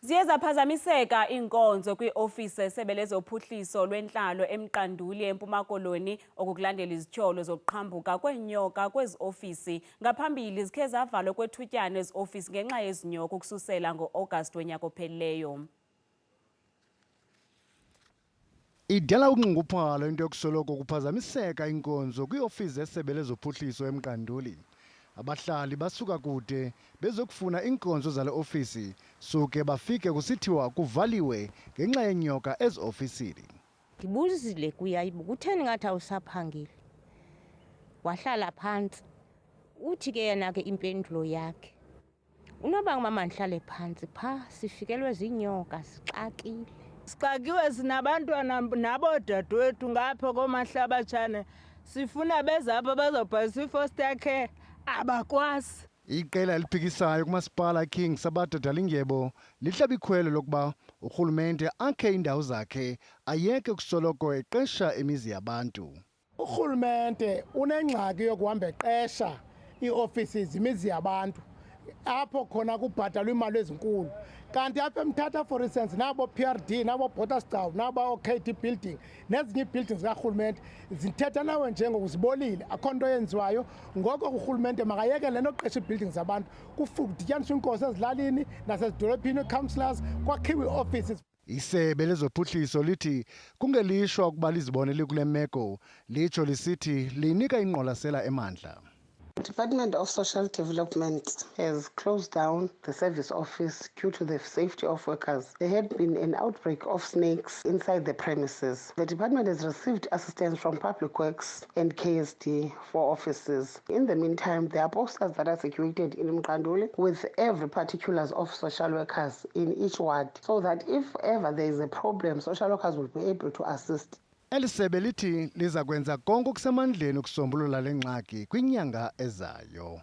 Ziye zaphazamiseka iinkonzo kwiiOfisi zesebe lezophuhliso lwentlalo eMqanduli eMpuma Koloni okulandela izityholo zokuqhambuka kweenyoka kweziOfisi. Ngaphambili zikhee zavalwa okwethutyana eziOfisi ngenxa yezinyoka ukususela ngoAgasti wonyaka ophelileyo. Idala ukunxunguphalo into yokusoloko kuphazamiseka iinkonzo kwiiOfisi zesebe lezophuhliso eMqanduli. Abahlali basuka kude bezokufuna iinkonzo zale ofisi suke bafike kusithiwa kuvaliwe ngenxa yenyoka eziofisini. Ndibuzile kuyayibo kutheni ngathi awusaphangeli. Wahlala phantsi. Uthi ke yena ke impendulo yakhe. Unoba mama ndihlale phantsi pha sifikelwe ziinyoka sixakile. Sixakiwe sinabantwana nabodadewethu ngapha komahlabatshane. Sifuna bezapha bazobhalisa i-foster care. Abakwazi. Iqela eliphikisayo kumasipala King sabadadalindyebo lihlaba ikhwelo lokuba urhulumente akhe indawo zakhe ayeke kusoloko eqesha imizi yabantu. Urhulumente unengxaki yokuhamba eqesha ii-offices imizi yabantu apho khona kubhatalwa imali ezinkulu. Kanti apha eMthatha for instance nabo PRD nabo Botterstown nabo KT building nezinye ibuildings zikarhulumente zithetha nawe njengokuzibolile akho nto yenziwayo. Ngoko urhulumente makayeke le nto yokuqesha iibuildings zabantu kudityaniswa iinkonzo ezilalini nasezidolophini councillors kwakhiwe ii-offices. Isebe lezophuhliso lithi kungelishwa ukuba lizibonele kule meko litsho lisithi linika ingqwalasela emandla. The Department of Social Development has closed down the service office due to the safety of workers. There had been an outbreak of snakes inside the premises. The department has received assistance from Public Works and KSD for offices. In the meantime, there are posters that are situated in eMqanduli with every particulars of social workers in each ward, so that if ever there is a problem, social workers will be able to assist. Elisebe lithi liza kwenza konke okusemandleni ukusombulula le ngxaki kwinyanga ezayo.